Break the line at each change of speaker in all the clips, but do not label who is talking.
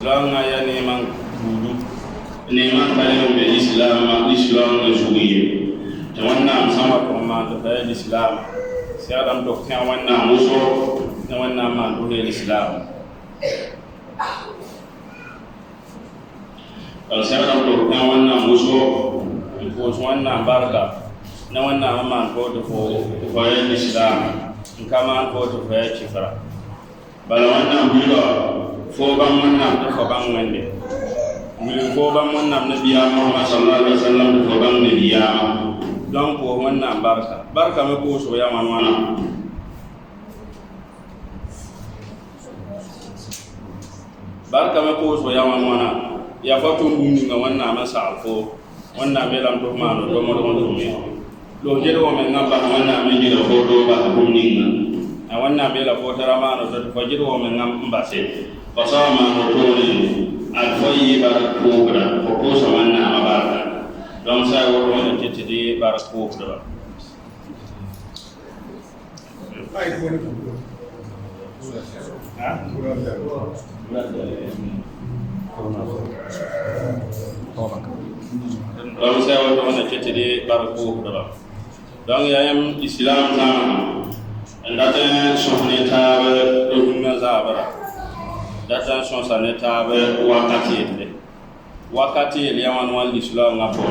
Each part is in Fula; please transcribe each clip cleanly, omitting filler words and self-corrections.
Langa ya neman gudu neman kalin da islam na juwiye ta wannan sama kuma da islam sai adam to kan wannan muso na wannan ma do islam sai adam to kan wannan muso ko wannan barka na wannan ma ko to ko islam kama ko to fa kifra bala wannan biyo fo ban wannan da fo ban wande mi fo ban wannan nabiya Muhammad sallallahu alaihi wasallam da fo ban nabiya don ko wannan barka me ko so ya man wana barka me ko so ya man wana ya fatu ngi nga wannan masa alfo wannan belam do mano do mo me lo jero men ngamba wannan me jira fo do ba ko ninga na wannan bela fo taramano do fo jero men ngamba se fasama notoni alfayi barakubra fokosa wanna abarka don sai woro wani titi barakubra don sai woro wani titi barakubra don yayin islam sama ndata sohne tabe do na zabara datan son sa ne tabe wakati ile yawan wal islam ngapo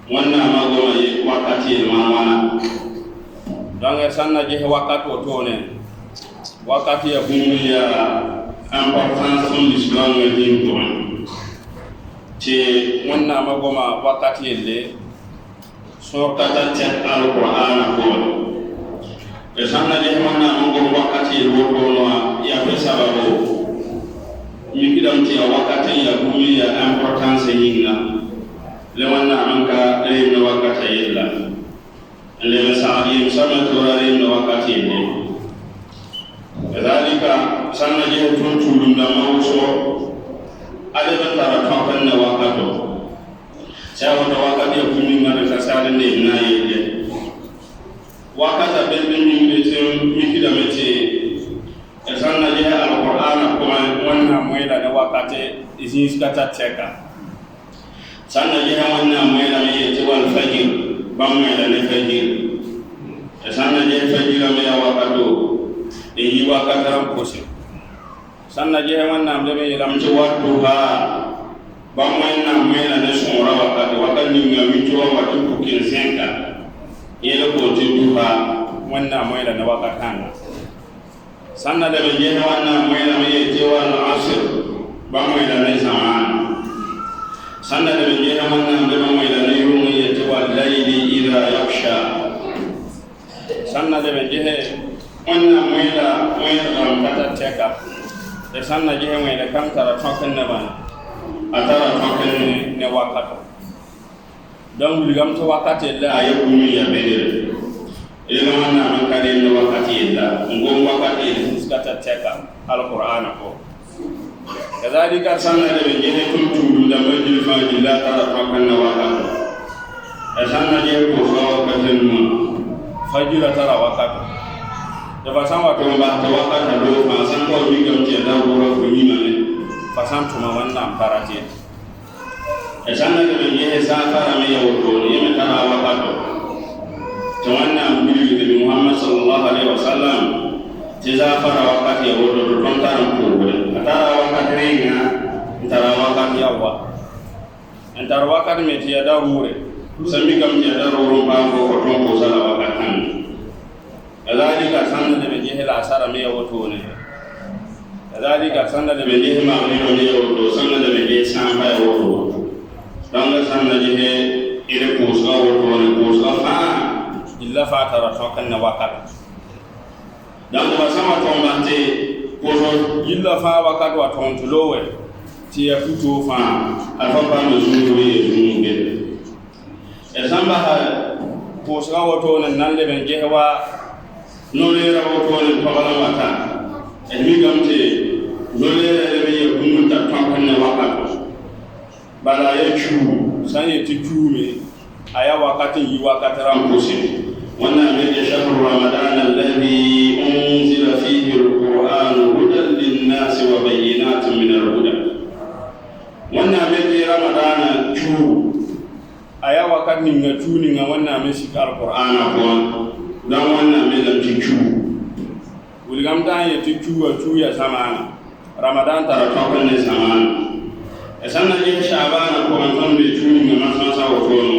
wannan magoma yi wakati ile mana dan sanna je wakati to ne wakati ya bunya importance on islam ngin to ce wannan magoma wakati ile so kata chat alquran ko sanna je wannan magoma wakati ile wono ya fi sababu mikidam ti wakati ya bumi ya importance yinga le wanna anka le no wakati illa le masali musama turare no wakati ne kadhalika sanna je tuntu da mawso ale batara takan na wakato sawa da wakati ya bumi ngara kasale ne na yele wakata ben min mikidam ti sanna je alquran ko wannan moyla da wakati izin skata teka sanna je wannan moyla me yete wal fajr bam moyla ne fajr sanna je fajr me ya wakato e yi wakataram kosi sanna je wannan be me lam ci wadduha bam moyla ne sura wakati ni ngami to watu ko kinsenka yele ko tinduha wannan moyla ne wakatanga sanna da benye wannan moyla me yete wal asr ba moyla ne zaman sanna da benye wannan da moyla ne yum yete wal layli idha yakhsha sanna da benye wannan moyla kata teka da sanna je moyla kam tara token ne ban atara token ne wakato dan ligam to wakati la ayubumi ya bedere ila manna man kare no wakati illa ngom wakati iskata teka alquran ko kadhalika sanna de jene tuntu da majil faji la tara fakanna wakati sanna je ko wakati mu fajira tara wakati da fasama to ba ta wakati do fa san ko mi gam ce da woro ko yima ne fasan tuma wannan parate sanna de jene sa fara me yawo ne me tara wakati tawanna biyu da Muhammad sallallahu alaihi wasallam tiza fara wakati ya wodo don taran ko atara wakati ringa tara wakati yawa antara wakati me tiya da rure sami kam tiya da ruru ba ko ton ko sala wakatan kadalika sanna de je hela asara me woto ne kadalika sanna de je ma ne woto sanna de je samba woto dan sanna je ile ko sa woto ne ko sa fa illa fatara tokan na wakat dan ba sama to mate ko illa fa wakat wa ton tulowe ti ya futo fa alfa ba no zuri zunge e samba ha ko sa wato nan le ben jewa no le ra wato ne pagala mata e mi gamte no le ra le ye kumunta tokan na wakat bala ya chu sanye ti chume aya wakatin yi wakataran kusi وانا من شهر رمضان الذي انزل فيه القران هدى للناس وبينات من الهدى wannan mai ramadana tu aya wakat ni nga tu ni nga wannan mai shi alqur'ana ko dan wannan mai da tu wulgam ta ya tu ya samana ramadan tara tokan ne samana sanna je shabana ko man ton be tu ni nga masa wato no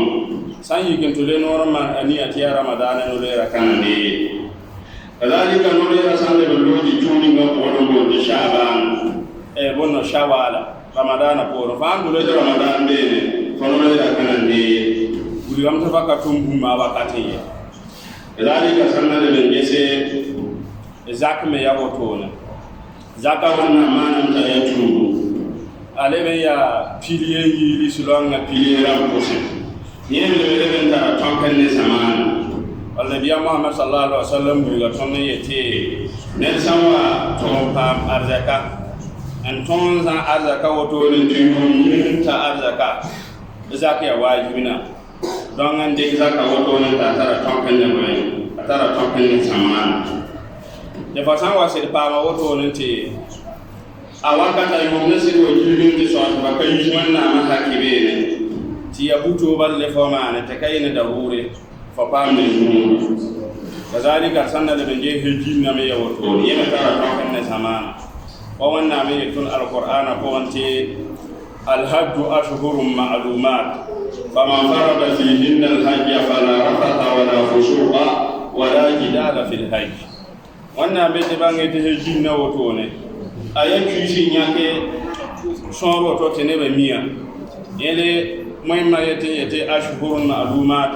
san yi kin tule norma ani atiya ramadana no le rakana ne kadhalika no le rasande belloji tu ni nga ko do shaban e bonno shawala ramadana poro fandu le ramadan bene fono le kana ne buri am tabaka tumbu ma wakati ya dalika sanna le ngese zakme ya wotona zaka wana manam ta ya tumbu alebe ya pilier yi sulonga pilier am posi yene le ben da tonkan ne samana walla biya muhammad sallallahu alaihi wasallam bi ga tonne yete ne sama to pam arzaka an ton san arzaka wato ne tun ta arzaka zaka ya wajibina don an dai zaka wato ne ta tara tonkan ne mai tara tonkan ne samana da fasan wase da fama wato ne te a wakata yi ne sai wajibin ti so ba kai wannan ma hakibe ne ti ya buto balle fama ne ta kai ne da hure fa pam ne mu kazalika sanna da benje hijin na me wato yana tara tonkan ne samana ووانا ميتون القرآن قوانتي الحج أشهر معلومات فمن فرض فيهن الحج فلا رفث ولا فسوق ولا جدال في الحج وانا ميت بانغي تهجين وتوني أيام شيء نياكي صورو توتني بمية يلي مهمة يتي أشهر معلومات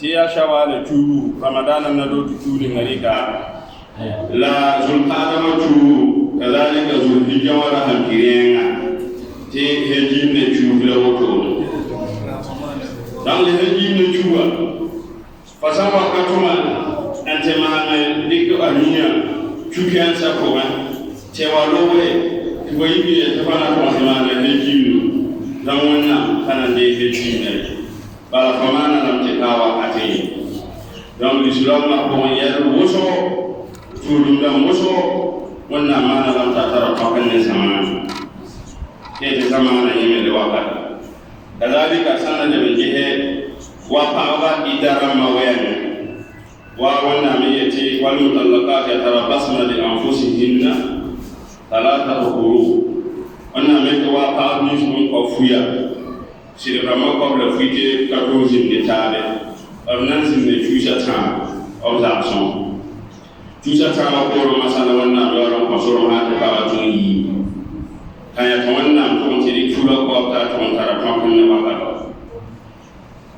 تيا شوال تشورو رمضان ندو تشوري غريكا لا زلقادة تشورو كذلك ذو الحجة ولا هنكرين تي هجين نشوف لوتو دان الهجين نشوف فسما كتوما أنت ما ديك أمينة شوكيان سكوما تيوالوه تبغي تفعل كمان الهجين دعوانا كان ده هجين بلا فمانا لم تكاوا أتين دان الإسلام أقوم يروسو تولد موسو wannan ma na zanta tara kwakan ne samana ke ta samana yi mai wakata kazalika sanar da bijihe wa fa'aba idara mawayan wa wannan mai yace wal mutallaqat yatarabbasna li anfusihinna talata quru wannan mai wa fa'aba ni sun kofuya shi da ma ko da fite ka dozin de tare arnan sin ne tusha ta au za son tusa tama koro masala wannan doron kasoro ha ta kawa tunyi kaya ta wannan to tiri fura ko ta to tara ta kun ne baka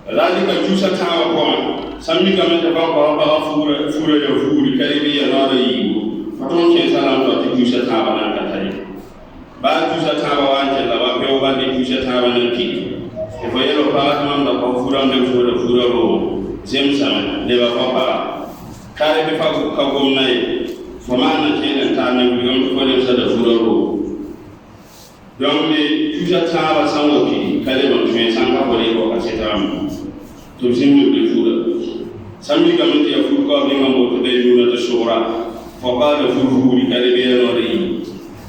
zalika tusa tama ko sammi game da ba fura da furi karibi ya na da yi faton ke salam to tusa tama nan ka tare ba tusa tama wanje la ba ko ba ni tusa tama nan ki e fa yelo pa man da ko fura da fura ro zemsama le ba ko pa kare bi fa ka gomnay famana kenan ta ne gudun ko da sada furaro don me tuja ta ba san waki kare ban tun san ka bore ko ka setam to sin mu de fura sami ga mun ya furu ko bi ngam to dai nuna da shura fa ka da furu kare bi no ri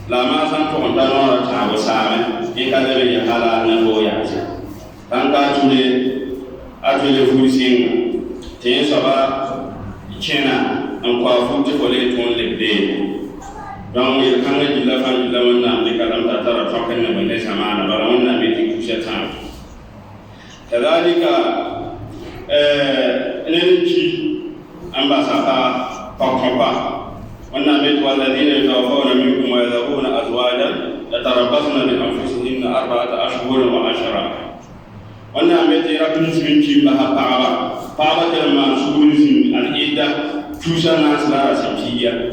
la ma san to ta no ta ba sa e ka da ya hala na go ya ce kan ka tune a tule furu sin te so ba kena an kwa futi kole ton lebde don yi kan ga jilla fa jilla wannan da kalam ta tara to kan ne bane samana bara wannan bai ti kushe ta kadalika energy ambassador pakapa wannan bai walladina yatawafawna minkum wa yadhuruna azwajan yatarabbasna bi anfusihinna arba'ata ashhurin wa ashra wannan bai ti rabbin siminci ba Papa kelma sugurin al'idda tusa na aslara sakiya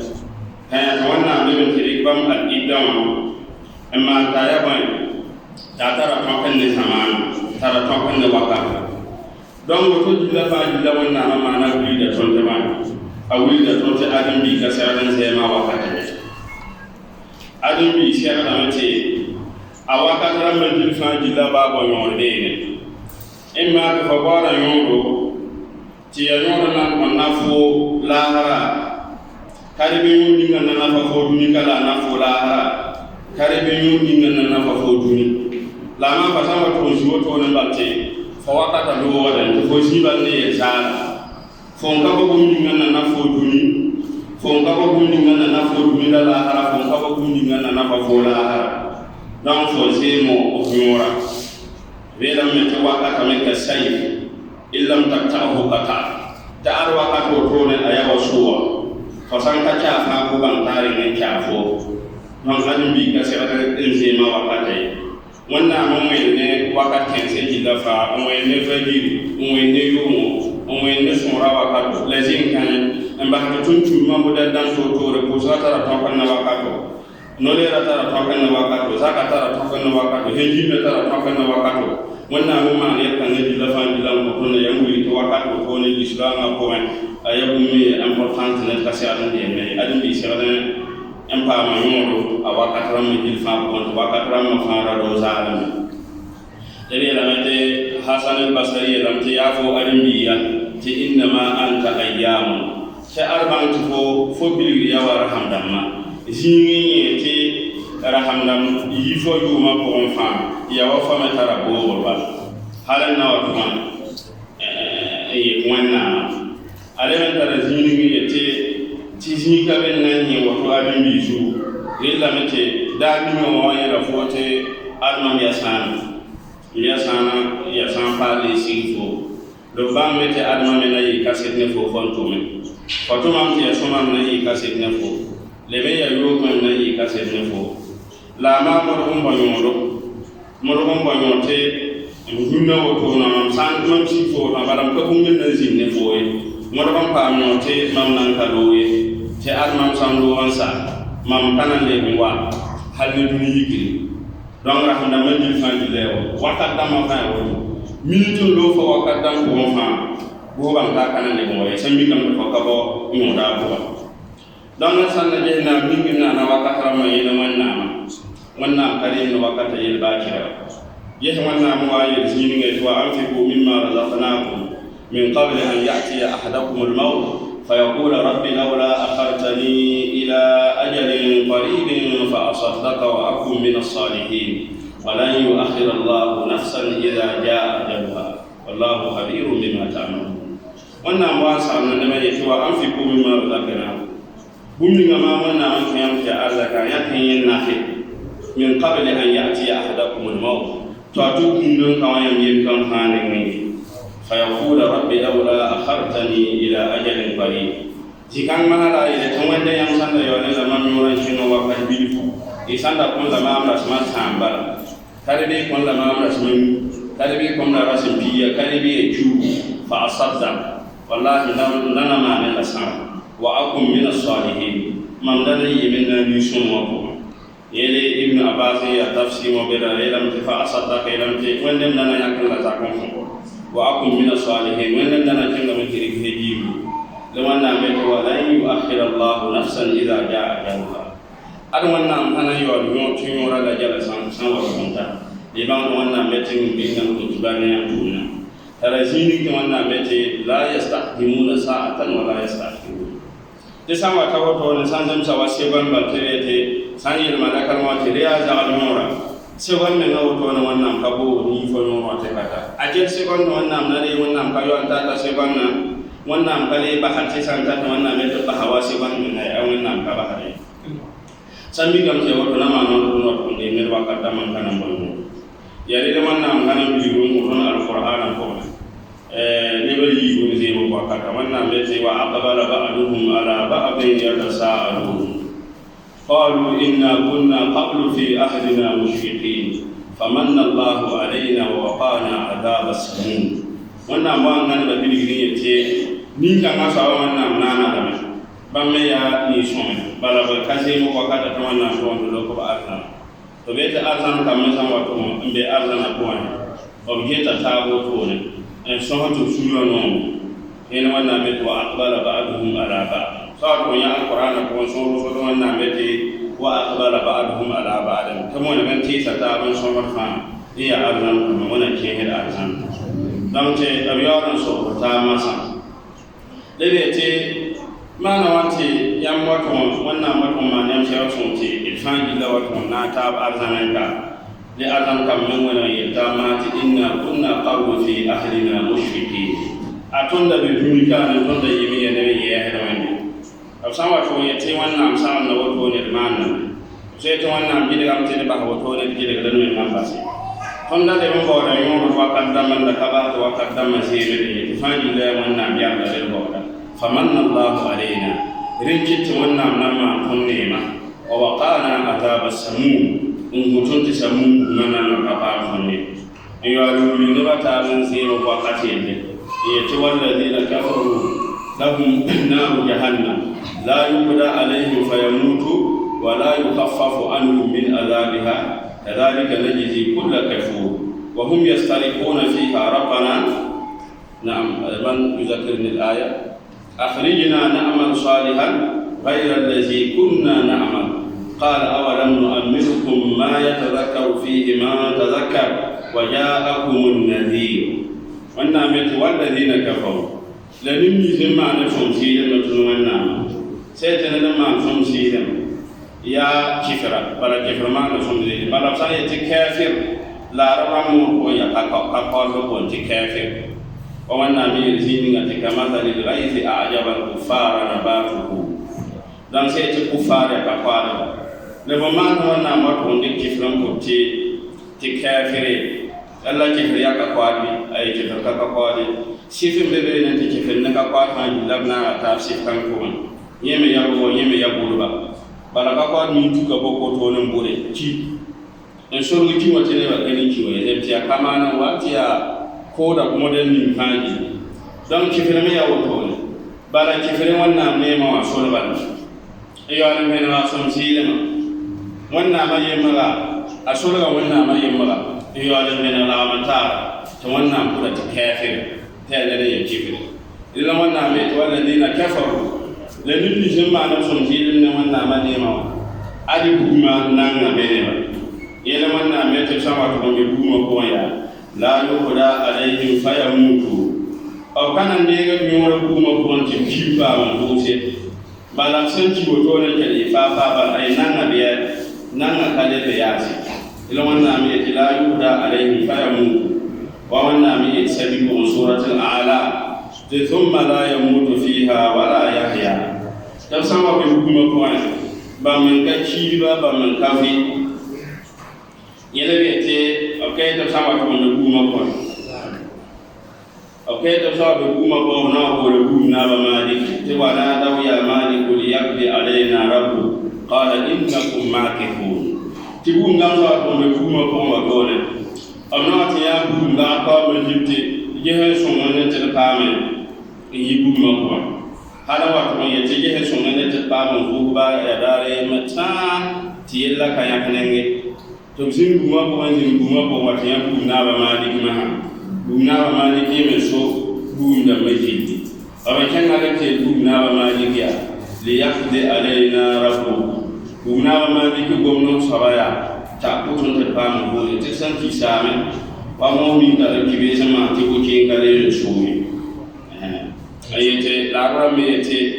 kaya ta wannan abin kirikbam al'idda amma ta yaban ta tara tonkan ne samana tara tonkan ne waka don wato jila fa jila wannan amma na guri da tonta ba a wuri da tonta adin bi ka saran sai ma waka ta adin bi sai ka mace a waka ta ran jilfa jila ba go yon de ne in ma ka fa bara yon ti ya nyoro na nafo lahara karibe yundi ngana nafa fo duni kala nafo lahara karibe yundi ngana nafa fo duni la ma fa sama to shi woto ne batte fa wakata do wadan ko shi ban ne ya sala fo ka ko gumi ngana na fo duni fo ka ko gumi ngana na fo duni la la hara fo ka ko gumi ngana na fa fo la hara dan fo se mo o nyora vela me te wakata me ka sayf illam taqta'hu qata ta'ar wakato to ne ayawa suwa fa san ka cha fa ko ban tare ne cha fo non adin bi ka se ada enze ma wakate wannan mun ne wakaten se jilla fa mun ne fadi mun ne yomo mun ne sura wakato lazim kan en ba ka tuntu ma boda dan to ko sa tara to kan na wakato no le ra tara to kan na wakato zaka tara to kan na wakato heji me tara to kan na wakato wannan mun ma ne kan ne jilla fa jilla ko to ne yangu to wakato ko ne islam ko men ayabu mi important ne ka se adin ne adin bi se empa ma yoro awakatra ma jilfa ko awakatra ma fara do zalim dare la mate hasan al-basri lam ti yafu alimbiya ti inna ma anta ayyam ta arban fo bil ya wa rahamdamma jingi ti rahamdam yifo yuma ko fa ya wa fa matara bo ba halan na wa kuma wannan alaman tara jingi ti tiji ka ben nan ni wato abin bisu rilla mate da mi mo wani da fote alman ya sana ya san pa le sifo do ba mate alman na yi kaset ne fo fonto me foto mam ti so mam na yi kaset ne fo le be ya yo man na yi kaset ne fo la ma mo ko mo te hinna wato na mam san mam sifo na baram ko mun na zin ne fo e mo do pa mo te mam nan ka do e te almam sandu wansa mam kanan le ngwa halni duni yigiri don rahmanda majil fandi lewo wakat dama fa wo minito lo fo wakat dam ko fa bo ban ka kanan le ngwa sambi kam ko ka bo mo da bo don sanna je na mingi na na wakat rama yena wanna kare no wakat yel bakira yeh wanna mo ayi zini ngai to anfiqu mimma razaqnakum min qabli an ya'tiya ahadakum al-maut فيقول رب لولا أخرتني إلى أجل قريب فأصدق وأكن من الصالحين ولن يؤخر الله نفسا إذا جاء أجلها والله خبير بما تعملون wannan wasa nan da mai cewa an fi komai ma zakana bumi ga ma wannan an fi yanke arzaka ya kan yin nafi min qabli an ya'ti ahadakum al-maut to tukun don kawayan yin kan hanin ne فيقول ربي لولا أخرتني إلى أجل قريب jikang mahala ile tawande yang sanda yo ne lama nyuran chino wa kadbifu isanda kon lama amra smart sambala karibe kon lama amra smin karibe kon na rasim biya karibe chu fa asadda wallahi lana ma ne lasam wa akum min as-salihin man dana yimin nabi sunwa ko yele ibn abbas ya tafsir mo bela lam fa asadda kailam te wande nana yakal la takon ko wa akum min as-salihin wande nana kinga min kiri heji لمن مات ولن يؤخر الله نفسا إذا جاء أجلها أدوان نام أنا يوم تيمورا لجل سان وكونتا لبان وانا متين بينهم كتبان يعطونا ترزيني كمان متي لا يستخدمون ساعة ولا يستخدمون تسمع كوتو نسان جمسا وسيبان بالتريتي سان يلمانا كلمة تريا زعلمورا سيبان من أوتو وانا كبو نيفو نورا تكاتا أجل سيبان وانا مناري وانا كيوان تاتا سيبان wannan kale ba hatti santa wannan me to hawasi ban min ay wannan ka ba hare sambi gam te woto na ma non do no de mer wakata man kana bon yari de wannan kana biiru mo don alquran ko ne ba yi go ze mo wakata wannan me te wa aqbala ba'duhum ala ba'din yatasaalun qalu inna kunna qablu fi ahlina mushfiqin famanna Allahu alaina wa waqana adhab as-samum wannan ba nan da bidirin yace ni ka ma sawa wannan nana da mai ban me ya ni some bala ba kaje mo wakata to wannan to ndo ko ba arna to be ta arna ka ma san wato be arna ko ne objeta ta go to ne en so to suyo no ina wannan be to aqbala ba'dhum ala ba'd sa to ya alquran ko so so wannan be te wa aqbala ba'dhum ala ba'd to mo ne ban ti sa ta ban so fa iya arna ko mo ne ke heda arna dan te abiyaran so ta masa lebe te mana wante yam wato wannan wato ma nyam sai wato te ilfan illa wato na ta arzanan ka لأن كم من يتامات إنا كنا قبل في أهلنا مشركين أتون بدون كان أتون يمين نبي يهرمني أو سامع شو يتي وانا سامع نوتون المانا سيتي وانا بيدك أم تدي بحر وتون بيدك لنوي المنفاسي تون ده من بورا يوم وقدم من ذكبات وقدم سيري تفاني لا وانا بيعمل للبورا فمن الله علينا رجت وانا نما تنيما ووقانا عذاب السموم كنت سموم من القطار فني يقولون نبتا من زين وقتين يتولى الذين كفروا لهم نار جهنم لا يقضى عليهم فيموتوا ولا يخفف عنهم من عذابها كذلك نجزي كل كفور وهم يسترقون فيها ربنا نعم من يذكرني الآية أخرجنا نعمل صالحا غير الذي كنا نعمل قال أولم نؤمنكم ما يتذكر فيه ما تذكر وجاءكم النذير والنعمة والذين كفروا لنم يزمع نفسهم سيدا نتنونا سيتنا لما نفسهم سيدا يا كفر بلا كفر ما نفسهم سيدا بلا بسان يتكافر لا رمو ويا قاقال لكم تكافر والنعمة يزينك كمثل الغيث أعجب الكفار نباته dan sai ti kufare ka kwara le bo man wana ma ko ndi kifran ko ti kafire Allah kifir ya ka kwadi ay kifir ka kwadi sifin bebe ne ti kifir ne ka kwadi ma labna ta sif kan ko yeme ya bulu ba bala ka kwadi mi tuka boko to nan bure ci en so ngi wa tele ba gani ci wa e ti kama na wa ti ya ko da kuma den ni faji dan kifir me ya wato ne bala kifir wannan ne ma wa so ba يوالم بين راسهم سيلما وانا ما يمغا أسولغا وانا ما يمغا يوالم بين العمتار توانا مولة كافر تادري يكفر إلا وانا ميت والذين كفروا لنبني جمع نفسهم سيلما وانا ما يمغا أدي بوما نانا بينما إلا وانا ميت سمعتهم بوما كويا لا يهدى عليهم فيموتوا أو كان نيغا ميورا بوما كوان تكيبا من balam senki woto ne kali fa ba ay nanga biya nanga kale be yasi ila wanna mi ila yuda alayhi fa yamutu wa wanna mi sabi ko suratul a'la thumma la yamutu fiha wa la yahya dan sama be hukuma ko an ba man ka ci ba man ka fi yele be te okay dan sama ko be hukuma ko okay dan sama be hukuma ko na ko le hukuma ba malik ولا دو يا مالك ليقضي علينا ربه قال إنكم ماكثون تقول نعم أقوم بكم أقوم أقول أنا أتيا بكم لا أقوم بجبت جه سمعنا تلقامن يبكم أقوم هذا وقت ما يتجه سمعنا تلقامن فوقا يداري متان تيلا كيا كنعه تبصين بكم أقوم زين بكم أقوم وتيا بكم نعم مالك مها بكم نعم مالك يمسو بكم دمجيتي أمكن على تلقون مالكيا ليقضي علينا ربه قمنا مالك قمنا صبايا تأكلون تلقام بول تسان في سامن ومؤمن تركيب سما تبوكين كلام سوي أيته لارم أيته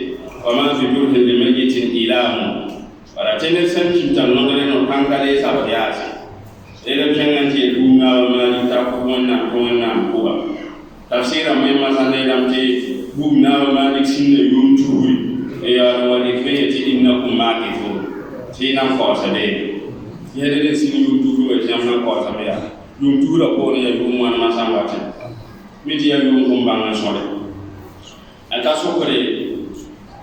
وما في جوه الميت إله ولا تنسى كنت نقولين وكان كلام سبياس إذا كان تلقون مالك تأكلون كوا تفسير ما مثلا لم بونا مالك سين يوم تقول يا ولد فيتي إنكم ماكثون سينا فاسدين يدري سين يوم تقول وجمنا فاسميا يوم تقول أقول يا يوم ما سامعتي متى يوم هم بعنا سوري أتاسوكري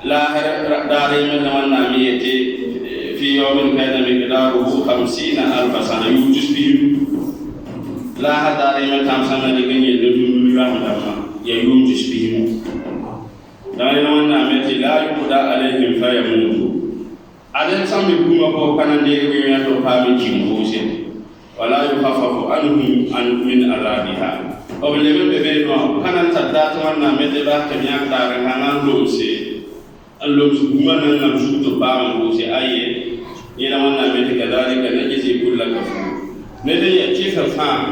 لا داري من لمن ناميتي في يوم كان مقداره 50,000 سنة يوجس بهم لا داري من تامسنا لكن يدوم لرحمة يوم تشبههم دائما نعمت لا يقضى عليهم فيموتوا أدن سامي بوما بو كان ديرو ياتو فامي جيمبوسي ولا يخفف عنهم من عذابها وبلغ بينو كان تدات نعمت با كنيا دار كان لوسي اللوز بوما نمشوت بامبوسي اي يلا نعمت كذلك نجزي كل كفور ندي كيف فهم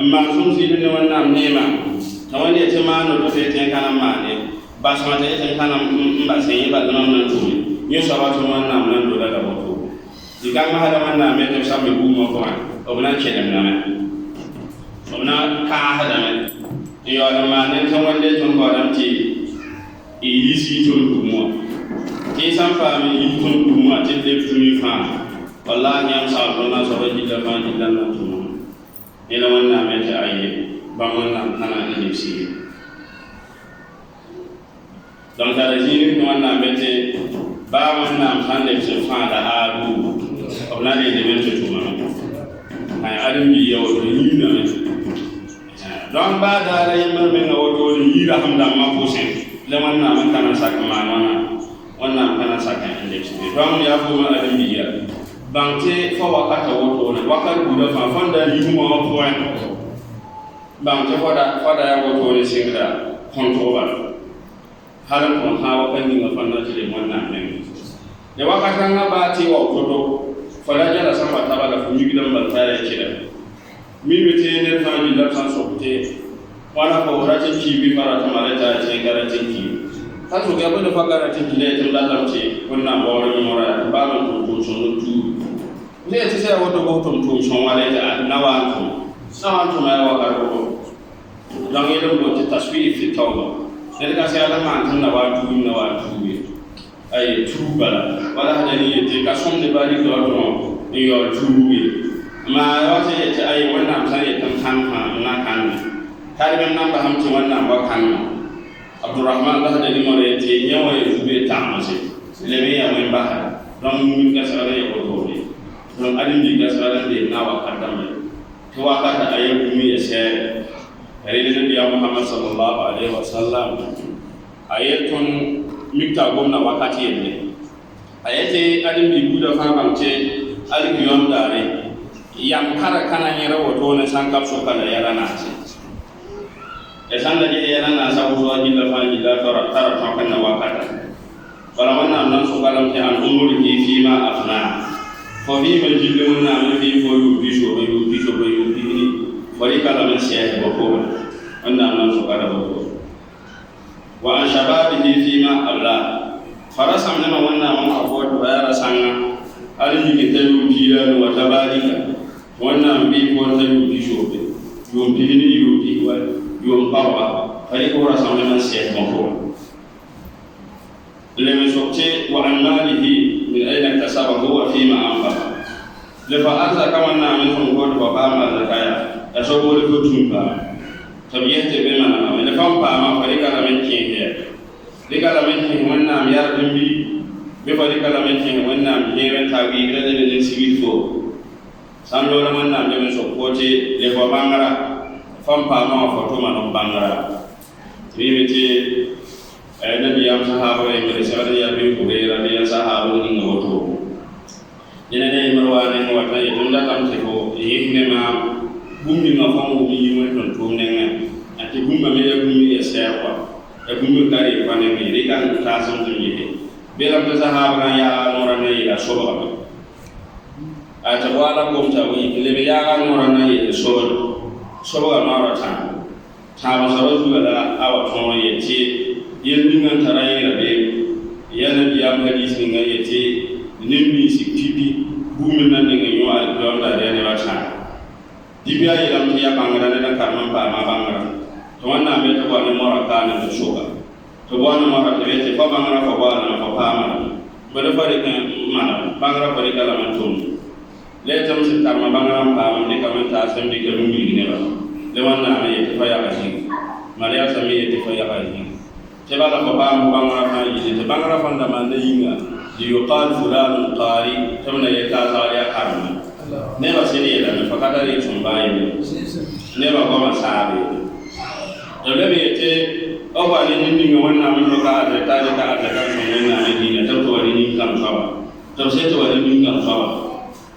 اما سمسي بن ونام نيما tawani ete mano to fete kana mane basma te ete kana mbase yiba non nan tumi yo sabato man nam nan do daga boto di kan ma hada man na me to sabe bu mo ko o bana chedam na me o bana ka hada me yo na ma ne tan wande ton ko dam ti e yisi ton bu mo ti san fa mi yi ton bu mo ti de fu mi fa wallahi nyam sa ko na so ji da fa ji dan na to ne la man na me ta aye ba man na kana ni si donc da jini ko man na me te ba man na hande se fa da aru obna de de men to ma ay adam bi yow to yi na me donc ba da la yamma men o to yi ra ham da ma ko se le man na man kana sak ma wana wannan kana sak index donc ya ko ma adam bi ya bangte fo wakata woto ne wakati guda fa fanda yi mo point bangte foda ya woto ne singra control halan ko hawa kan ni ngafana tele monna men de wakata nga bati wa kodo fala jala sama tabala fu mi gidan baltare kida mi mete ne fa ni la san sokte wala ko ratin ki bi fara tamale ta ce garantin ki kan so ga bada fagara tin le tin la lamce wannan ba wani mora ba mun to so tu ne ti sai wato ko to so wala ta nawantu ma wa karo dan yelo do ti tasbih fi tawba ne ka sai ala ma tan nawantu ay tuba wala hadani yete ka som de bari do do yo tubi ma wata yete ay wannan sai tan han na kan talibin nan ba hamci wannan ba kan Abdurrahman da hadani mo yete nyawa yube tamase leme ya men ba don mun ga sare ya ko do don adin bi ga sare de na wa kadam to wa ka ayi mi ya sai rede ya Muhammad sallallahu alaihi wasallam ayatun mikta gomna wakati yende ayete adin bi buda fa bamce alki yom dare yam kara kana nyera woto ne sankap so kala yara na ce e sanda je yara na sa wuzo jilla fa jilla tara ta kana wakata wala wannan nan so kala mte an umuri fi ma afna fo fi ma jilla wonna me fi fo yu bisho yu ni wali kala men se ko ko wannan nan so kala ko wa an shababihi fima abla farasam nama wannan mun afuwa bayara sanga aliji ke tayu jira wa tabarika wannan bi ko tayu bishobe yom bini yubi wa yom pawa fari ko rasam nama se ko le mesokte wa an malihi min aina kasaba huwa fima anfa le fa arza kama na min ko do ba ma zakaya asobo le ko tumba tabiyete be mana me fam pa ma fari kala men kenge le kala men kenge wanna am yar dimbi be fari kala men kenge wanna am hewen tawi grade de civil fo sando la manna me so kote le ko bangara fam pa ma foto ma no bangara tibete nabi yam sahaba e mere sawada ya be ko re radi ya sahaba ni ngoto ina ne marwane ko wata yunda tam te ko yihne ma bumbi ma famu bi yimo ton to nenga ati bumba me ya bumbi ya sewa e bumbi kare fa ne mi rikan ta sam to yite belam ta sahaba ya nora ne ya soba ata wala ko ta wi le be ya nora ne ya soba ma ra ta ba sabu da awa to yete yen ningan tarai rabe yana biya hadis ninga yete nimmi siktibi bumi nan ninga yo al donda de ne wata dibiya yelam ya bangara ne karman pa ma bangara to wannan me to wani moraka ne to shoga to wani moraka ne fa bangara fa wala fa pa ma bada fare kan mana bangara fare kala man to le tam si karma bangara pa ma ne kaman ta sam di ke rumbi ne ba le wannan me yete fa ya ka shi mariya sami yete fa ya ka shi tebala ko bam bangara fa yi te bangara fa ndama ne yinga di yuqal fulanun qari tamna yata sa ya karma ne ba sini ya me fakata ri tumbaye ne ba ko ma sabe to le be te o ba ni ni mi wonna mi ka da ta da ta kan ne na ne ni ta to wani ni kan sawa to sai to wani ni kan sawa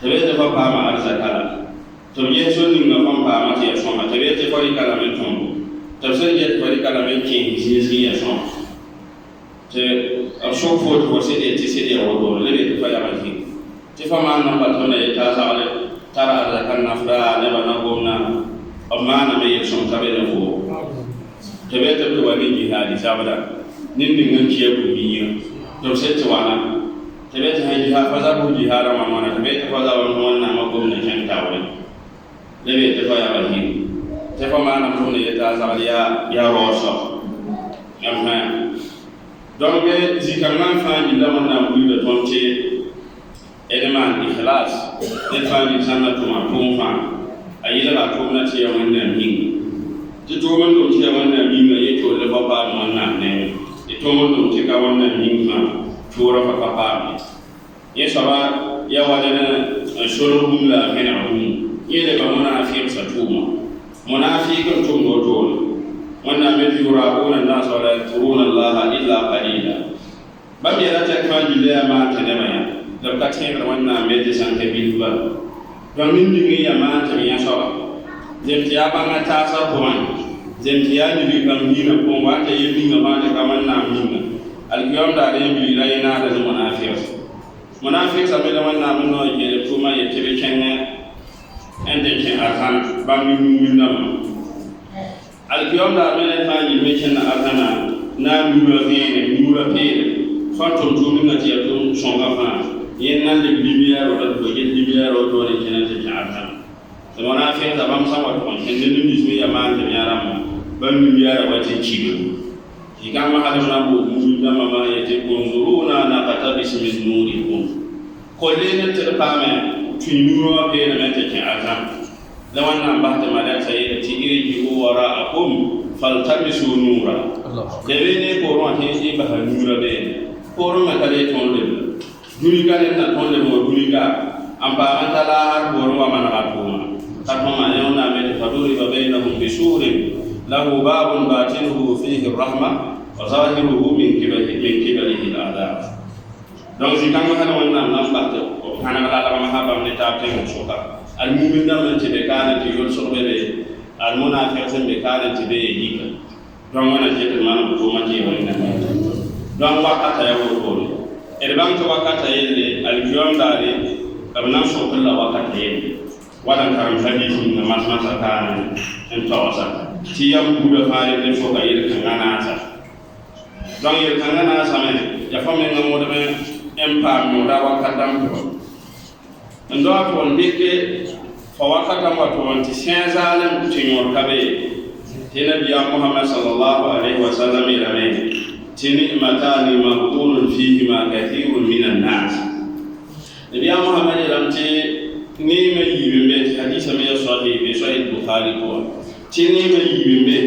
to be te fa ba ma arzakala to ye so ni ngam fa ma te so ma te be te fa ri kala me tumbo tafsir jet bari kala men kin sisi ya son te a shok fot ko se de ti se de wodo le de fa ya ma fi ti fa ma na ba to ne ta sa ale tara ala kan na fra ne ba na gomna amma na me son tabe ne ko te be te to wani jihadi sabada nin din ngan kiye ku biyo to se ti wana tebe ta ji ha faza bu ji hara ma mana tebe ta faza wannan ma gwamna kan tawo lebe ta fa ya bahi ta fa ma na mun ne ta za ya roso amma donc zikarman fa ji da wannan buri da tonce edman ikhlas ne fa ji sanatu ma tun fa ayila la to na ce wannan min ti to man do ce wannan min ne to da baba wannan ne to man do ce ka wannan min fa tura fa papa ye saba ya wadana shuruhum la minahum yele ba munafiq satuma munafiqun tum dotol wanna me yuraquna an-nas wa la yadhkuruna Allah illa qalila babi ya ta kan jile ma ta ne maya da ka tin wanna me de san ke bilba don min ni ya ma ta ya saba dem ti abanga ta sa ko man dem ti ya ni kan ni na ko wa ta yi min ma da kaman na min alkiyom da ne bi la yana da munafiq sabe da wannan mun no ke tuma ya tibe kenya ende ken arhan ba min na alkiyom da ne ta yi me ken arhana na nura pe faton to min na tiya to songa fa yen nan de bibiya ro da ko gen bibiya ro do ne ken ta ken arhan to munafiq da bam sama to ken ne ni mi ya ma ta ya ram ban mi ya ra wata cibo ikama hadamna bo munda mama yete kunzuruna na qatabis min nurikum kollene te pame tunuro be na mete ke azam lawanna bahta mala sayida ti irji waraakum faltamisu nura debene ko ron he ba nura be ko ron ma kale ton le duri kale na ton le mo duri ga amba antala har bo ron ma na atuma katoma yona mete faduri bainahum bisurin له باب باطنه فيه الرحمة وظاهره من قبله العذاب. donc si kan hada wannan nan ba ta kana la ma ha ba ne ta ta mu shoka al mu'min da man tibe kana ti yol so be al munafiqun be kana tibe yika donc wana je ta man ko ma je wala donc wakata ya wo e ban to wakata yelle al jom dare abna so kala wakata yelle wadan karam hadisi na masma kana en tawasa ti yam buga faare ne fo ka yel kan anasa donc yel kan anasa men ya fami ngamo de empa mo da wakata ko ndo ko ndike fo wakata mo to anti senzalam ti nyor kabe tena biya muhammad sallallahu alaihi wasallam ila me tini matani maqulun fihi ma kathirun minan nas biya muhammad ila ti ni me yibe hadisa me sahih be sahih bukhari ko tini me yimbe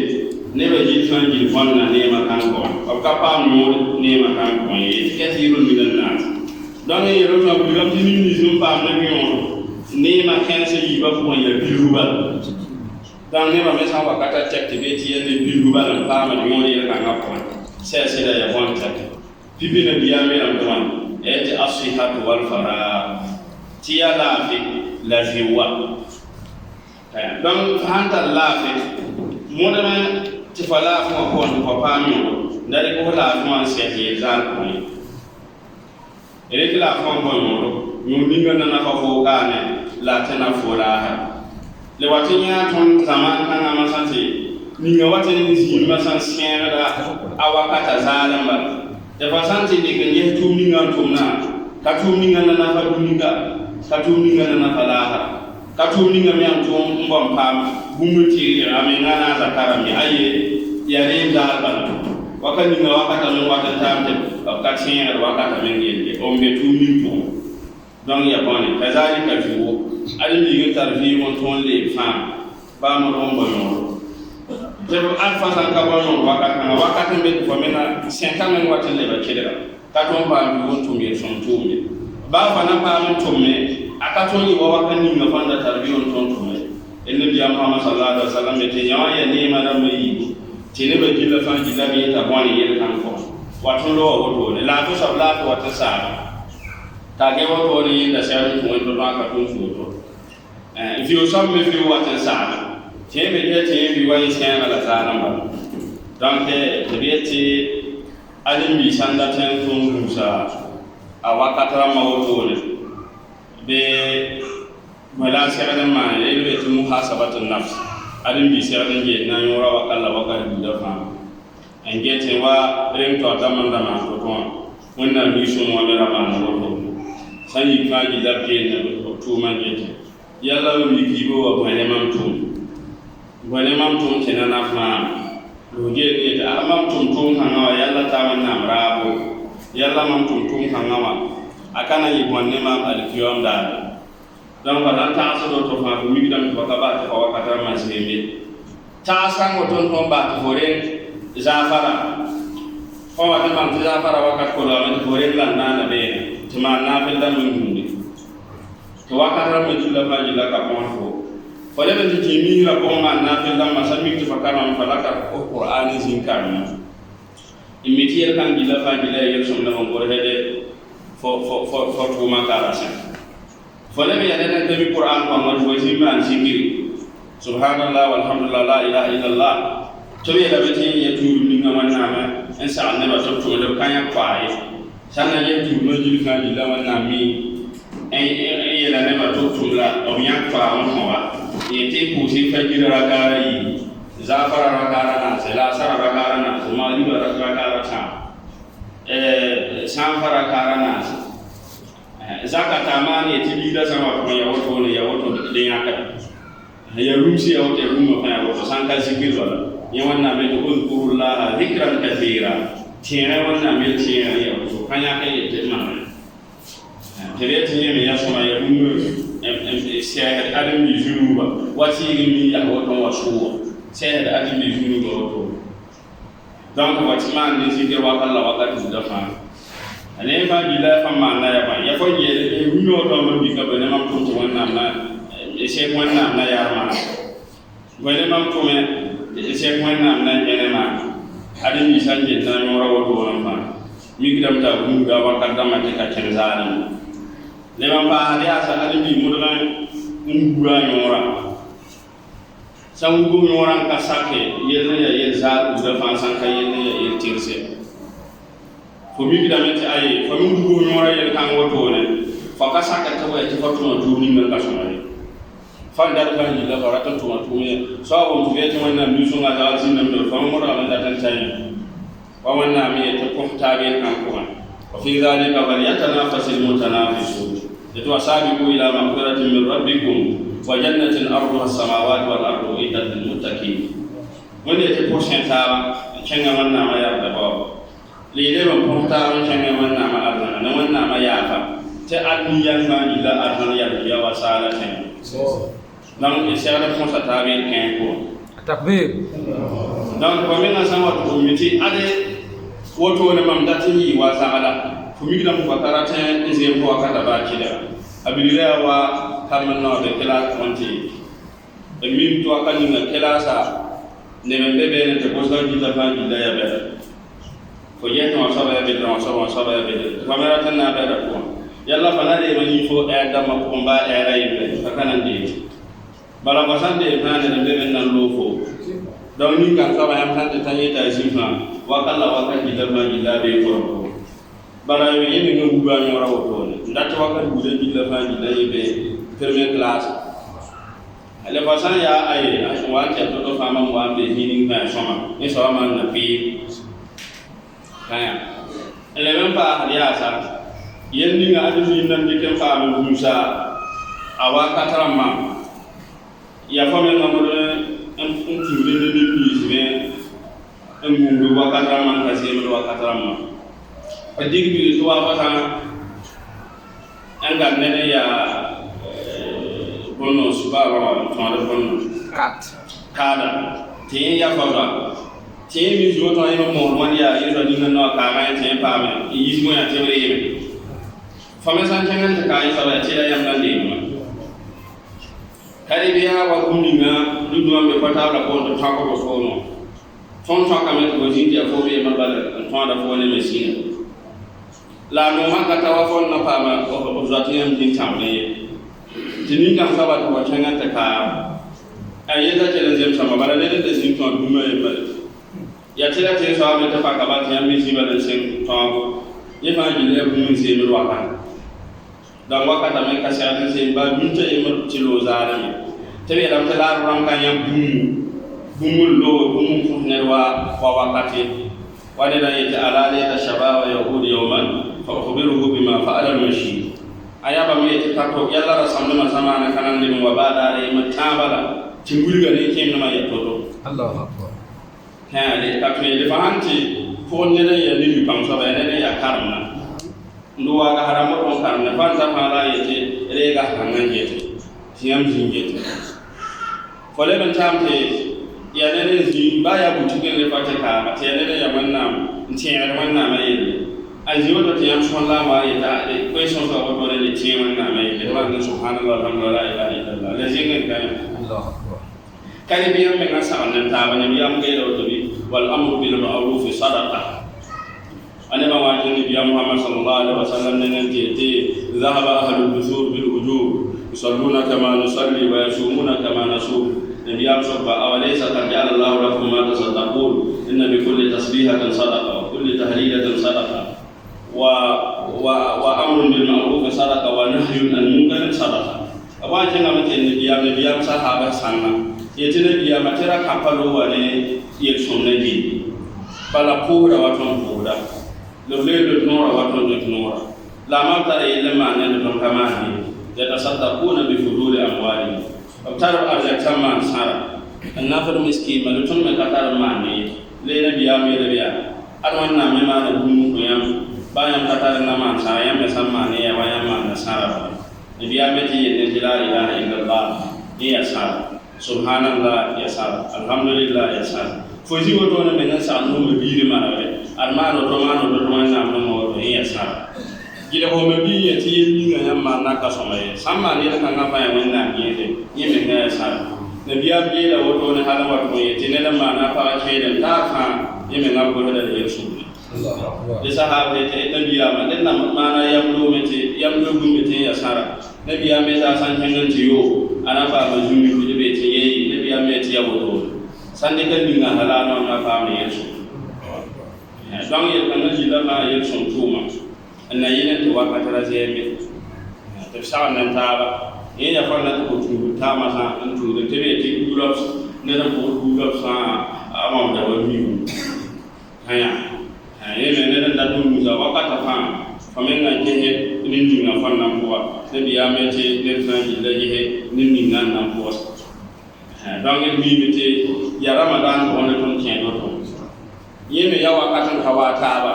ne ba ji fan ji fonna ne ma kan ko ab ka pa mo ne ma kan ko yi kathirun minan nas don ye ro ma bu gam tini ni zum pa na mi on ne ma kan se yi ba ko ya biruba dan ne ba me sa wakata check te be ti ne biruba na pa ma ni on ye kan ko se da ya fon check pipi na biya me am don et asihat wal fara ti ya la fi la jiwa donc hanta lafi modama ti fala ko ko ko pami ndari ko la ko an se ye zal ko ere ki la ko ko mo ñu ninga na fa ko gane la tana fora ha le watinya ton zaman kana masante ninga watin ni si masan siena da awakata zalamba de fasante de ke yetu ninga tumna ka tu ninga na fa duninga ka tu ninga na fa laha katuni ngami antum mbom pam bumuti amena na zakara mi aye yare dalba wakani nga wakata men wakata tamte wakati ya wakata men yende ombe tumi to donc ya boni kazalika fiwo ali mi tarfi mon ton le fam ba mo rombo no te alfa san ka bono wakata me ko mena 50 men wakati le ba kedera katon ba mi won tumi son tumi ba fa na pa mon tumi akatoni wa wakani nga fanda tarbiyon tonto me enne biya muhammad sallallahu alaihi wasallam te nyawa ya ni madam yi tene ba jilla fan jilla bi ta boni yel kan ko wato lo wodo ne la to sabla to wata sa ta ge wodo ni da sai to wando ba ka to to if you some me fi wata sa te me je te bi wani sai na la zalan ba donc te bieti alim bi sanda tan to musa a wakata ma wodo ne be mala sirran ma ile be muhasabatu nafs adin bi sirran je na yora wa kala wa kala bi da fa en gete wa rem to tamman da ma ko to wannan bi sun wa mera ma na wodo sanyi faji labje na tuma gete yalla mi kibo wa bane mam tum tenana fa roge ne ta mam tum hanga yalla ta wannan rabo yalla mam tum hanga akana yi bonne mam alkiyom da dan fa ta so do to fa mi gidan ko ka ba ta wa ka ta ma sebe ta san waton ton ba ta hore zafara ko wa ta man zafara wa ka ko la men hore la na be tuma na fe dan mun ni to wa ka ta mun la fa jila ka pon fo le ben ti mi la ko ma na fe dan ma sa mi ti fa ka ma fa la ka ko qur'ani zin ka ma imiti kan jila fa jila yel som na mo ko hede fo tuma ka ra sa le be ya den de qur'an ko ma wo zin ma zikiri subhanallah walhamdulillah la ilaha illallah to be da beti ya turu ni ngama nama en sa ne ba to da kanya kwae sanna ye turu no jili kan jila wana mi en la ne ba to la o nya kwa on wa ye te ku si fa jira rakara yi zafara rakara na sala sara rakara na mali ba rakara ta sanfara rakara na zakata mani ti bida sama ko ya woto de ya ka ya rumsi ya wote rumma fa ya woto sanka zikir wala ya wanna be to uzkurullah dhikran kathira tiene wanna be tiene ya woto kanya kai te man tere tiene me ya soma ya rumma sai adam bi junuba wati mi ya woto wasuwa sai adam bi junuba woto donc wati man ni zikir wa kala wakati da fa ane fa bila fa man ya ba ya fo ye rumma to man bi ka be na mam to wanna na ese wannan na yarma wani mam tume ese wannan na yenema adin mi sanje na nyora woto wamba mi gidam ta mu ga wakar da ma ka tenzani le mam ba hadi asa adin mi mudana ngura nyora sangu nyora ka sake yelle ya yel za da fa san ka yelle ya yel tirse ko mi gidam ta ayi ko mi ngu nyora yel kan woto ne fa ka saka ta wa ti fatu to ni ngal ka sonare fanda da ni la barata to ma tume so abun tuye to wannan nusu ga da zin nan do fa mu da da tan tayi wa wannan mi ta ko tabe kan kuma wa fi zalika wal yatanafasul mutanafisun to asabiqu ila maghfiratin min rabbikum wa jannatin arduha as-samawati wal ardu iddat lil muttaqin wanda ta ko senta cenga wannan ma ya da ba lele ban ko ta cenga wannan ma arna na wannan ma ya fa ta adniyan ma ila arna ya wa salatan donc isiara fon sa tabe ken ko
takbir
donc ko min sama to miti ade woto ne mam dati wa sala fumi gidam ko karate izem ko akata ba kida abilira wa kamno de kala konti e min to akani na kala sa ne bebe ne te ko sa di la fa di da ya be ko yeto wa saba ya be no saba ya be kamera tan na be da ko yalla fana de mani fo e da ma ko ba e ray be akanan de bala basande nane de bebe nan lofo donc ni kan saba yam tan tanye ta sifa wa kala wa kan di ma di la be ko bala yi ni ngu ba nyora woto ne ndata wa kan bude di la fa di la be premier classe ale basan ya ay wa ke to fa ma wa be hinin ka soma ni so ma na pi kaya ele men pa ya sa yendi nga adu ni nan di ken fa ma musa awa katarama ya fa men ngamo en tiwle de plus mais en mundu wa katarama ka se wa katarama adig bi to wa fa anga nene ya bono subaba to ala bono kada te ya fa te mi jo to ay mo man ya yi do ni no ka ga te pa me yi mo ya te re yeme fa me san changan ta kai sa ba te ya yam nan de ma kari biya wa kumninga du do me pata la ko to ta ko fo no ton ka me ko jindi fo be ma bala to da fo ne mesina la no ma ka ta wa fo na pa ma ko zati yam din tamne tini kan saba to changan ta ka ayeta tele zem sama bala ne de sim to du me ba ya tela te sa me ta pa ka ba yam mi si bala sen to ye fa ji le bu mi se mi wa kan dan wakata men ka sa ne se ba min te e mo ti lo zare tebe dam te la ram kan yam bumul lo bumum fu ne wa wakati wale da yata ala la tashabawa yahud yawman fa ukhbiruhu bima fa'ala al-mashi ayaba me te tato yalla rasamna samana kanan lim wa bada re matambala timbulga ne kem na ya toto
Allahu akbar
ha le takne le fahanti fon ne ya ni pam so ba ne ya karna nduwa ga haramo on karna fanta fala yete rega hanan yete siyam jingete fole ban tamte ya ne zi baya butugen le fataka te ne ya manna ntiyar manna mai aziyo da tiyam shalla ma ita de question so ko le tiyam manna mai de man subhanallah alhamdulillah la ilaha illallah la zingen kan
Allahu akbar
kani biyam me ngasa on ta bani biyam gairo to bi wal amru bil ma'ruf sadaqa ane ma wajin biyam Muhammad sallallahu alaihi wasallam ne te dhahaba ahlul busur bil ujur yusalluna kama nusalli wa yasumuna kama nasum biyam sabba awalaysa qad ja'ala Allahu lakum ma tasaddaqun inna bi kulli tasbihatin sadaqa wa kulli tahlilatin sadaqa wa amrun bil ma'ruf sadaqa wa nahyun anil munkar sadaqa awaje ngamate ne biyam sahaba sanna yetene biyam tera kapalo wale yel sonneji bala pura waton pura lo lelo nora waton de nora la mantara yele manen don kamani yatasaddaquna bi fuduli amwali tar arja tamman sara annafar miskin malutun me katar mani le na biyam le biya arwan na me ma da dum ko yam bayam katar na man sara yam me sammani ya wayam man sara biyam ti yele la ilaha illallah ya sara subhanallah ya sara alhamdulillah ya sara foji woto na men sa no me bi ma re armano to mano do man na mo ya sara gila ko me bi ya ti yeli ga yamma na ka so me samma ni ka nga fa ya men na yede yeme ga ya sara ne biya bi la woto ne hala wa ko yete ne ma na fa ke da ta fa yeme nga ko da yesu Allahu akbar de sahabe te biya ma den na mana yamlo mete yamlo gumete ya sara ne biya me ta san kengan tiyo ana fa ma jumi ko be te yi ne biya me te ya woto sande kan dinga halano na fa me yesu donc yel kan jila ma yel son tuma anna yene to wakata razeme to sa nan taba yenya fa na ko tu tama sa an tu de tebe ti gulops ne na ko gulops sa amam da wami haya yene ne da dum za wakata fa famen na kenye nindi na fa na ko ne biya mete ne fa jila je nindi na ko donc el mimete ya ramadan ko ne ton ken do yeme ya wakatan hawata ba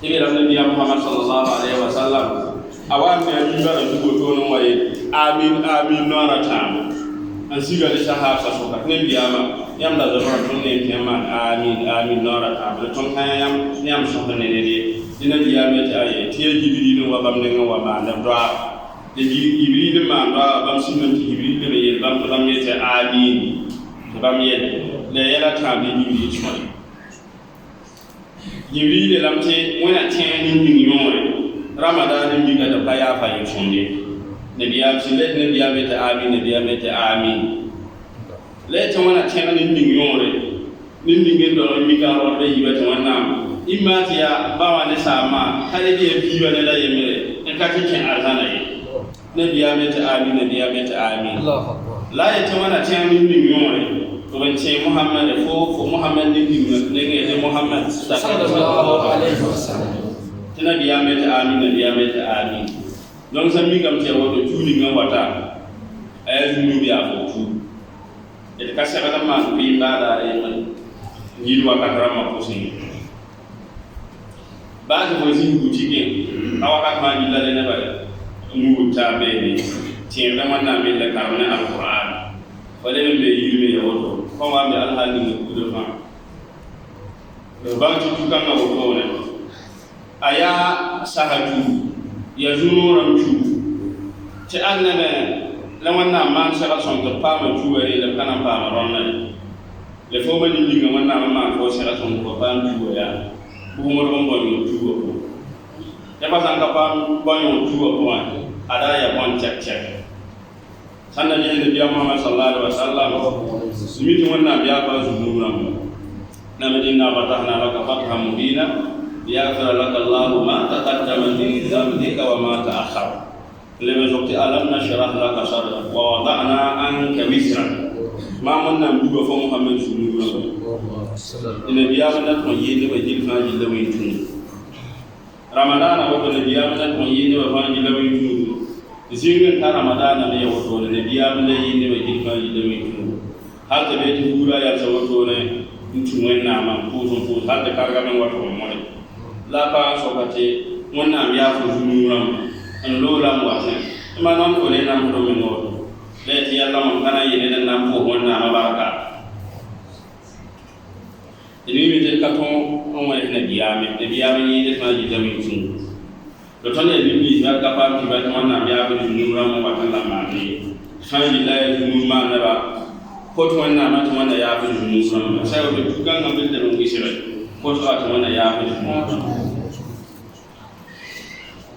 ibe nabi Muhammad sallallahu alaihi wasallam awan me yi bara dugo to non waye amin amin nora tam an siga de sahaba so ka ne biyama yam da zama ton ne tema amin amin nora tam ton kan yam so ne ne dina biyama ta aye tiye jibril wa bam ne wa ma da do de jibril ma ba bam sinan jibril ne ye bam ye ta amin bam ye le yala tam de jibril chwa jibril lamte wona tani ni yore ramadan mi ga da baya fa yin sonde nabiya silet nabiya beta amin le ta wona tani ni yore nin ni do mi ga ro be yibata wana imati ya bawa ne sama kale de biwa ne da yemere en ka tike arzana ye nabiya beta amin Allahu akbar la ya ta wona tani ni yore to ban ce Muhammad fo Muhammad ni ne Muhammad sallallahu alaihi wasallam tana biya amin don san mi gam ce wato tuli ngan wata ay zunu biya fo tu e ka se bana ma bi ba da re man ni do ka karama ko sin ba ko sin ku tike awa ka ma ni la ne ba mu ta be ni ce da man na me da karuna alquran wala be yirme ya wato ko ma be alhali ni ku do fa ba tu kan na wato ne aya sahatu ya zunuran chu ti annana lawanna man saka son to pama juwere le kana pama ronna le fo ma ni nga wanna ma ko saka son ko pama juwere bu mo ron bon yo juwo ko ya ba san ka pama bon yo juwo ko ada ya bon check sanna ni ne biya Muhammad sallallahu alaihi wasallam simi ti wanna biya ba zunuran na medina fatahna laka fathan mubina ليغفر لك الله ما تقدم من ذنبك وما تأخر لما زكت ألم نشرح لك صدرك ووضعنا عنك وزرك ما منا مدوب فمحمد صلى الله عليه وسلم إن بيامنا تميل وجل فاجل ويتون ramadana wato ne biya mun ko yini wa fanji da mai tunu zingin ta ramadana ne wato ne biya mun da yini wa girma da mai tunu har da bai tura ya sa wato ne mutum wannan man ko har da karga men wato mun la pa so kate wannan ya fu zunuram an lola mu wasan ma non ko ne na mu do min wato le ti yalla man kana yini da nan ko wannan mabaraka ini mi ka to on wa na biyame ni de ma ji da mi tun do to ne ni ya ka pa ti ba to na ya ko ni mu ram wa kan la ma ni san ji la ni ma na ba ko to na ma to na ya ko ni mu ram sai o de kan na bil de ngi sira ko to ta na ya ko ni mu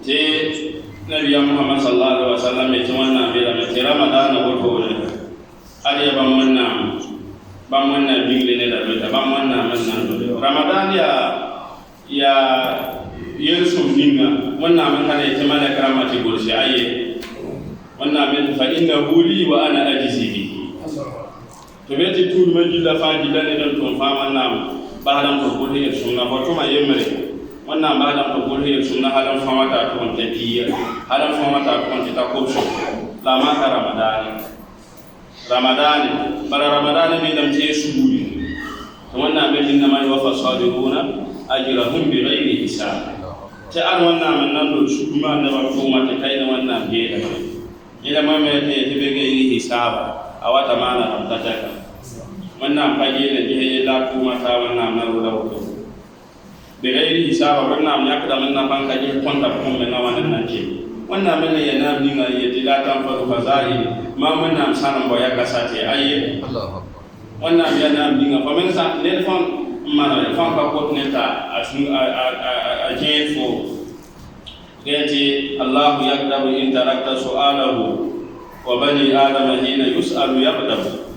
je nabi muhammad sallallahu alaihi wasallam ya to na bi da ramadan ko to ne ari ba manna bamwana bingle ne da beta bamwana manna ramadan ya yesu ninga wanna man kana yatamana karamati golsi aye wanna men fa innahu li wa ana ajzi bi to beti tur majilla faji dan dan to fa wanna bahalam to golhi sunna ko to ma yemre wanna bahalam to golhi sunna halam fa mata to tabiya halam fa mata to ta ko la ma ramadani bara ramadani min lam taysubi to wannan be dinna mai wa fasaduna ajrahum bi ghairi hisab ta an wannan man nan do shuma da ba to mata kai da wannan be da ila ma me te be ghairi hisab awata mana rabtaka wannan fage da je la to mata wannan nan da wato bi ghairi hisab wannan ya kada man ban ka je konta ko me na wannan nan ce wannan mele yana ninga yeti la tan faru fazai ma manna sanan boya kasate aye Allahu akbar wannan yana ninga fa men sa le fon mana fon ka ko neta a jefo gati Allah yakdabu in tarakta su'alahu wa bani adama hina yus'alu yaqdabu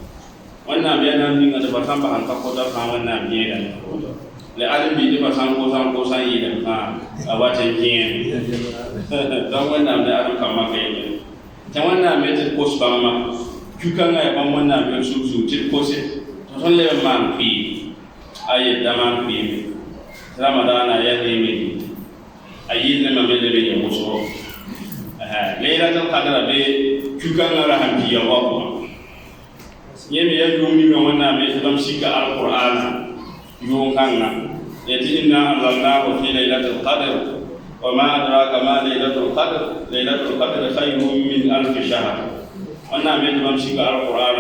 wannan yana ninga da ba san ba han ka ko da kan wannan biye da le alim bi ba san ko san yi da ka a wata yin don wannan da aron kama kai ne ta wannan mai ta kosu ba ma kukan ya ban wannan mai su til kosi to son le man fi ayi da man fi ramadana ya ne mi ayi ne ma mele be ya muso laylatul qadr be kukan ra hamdi ya wa ko yemi ya dumi ga wannan mai ta damsika alquran yo kanga yati inna anzalnahu fi laylatil qadr وما أدراك ما ليلة القدر ليلة القدر خير من 1000 شهر وانا من بمشي القرآن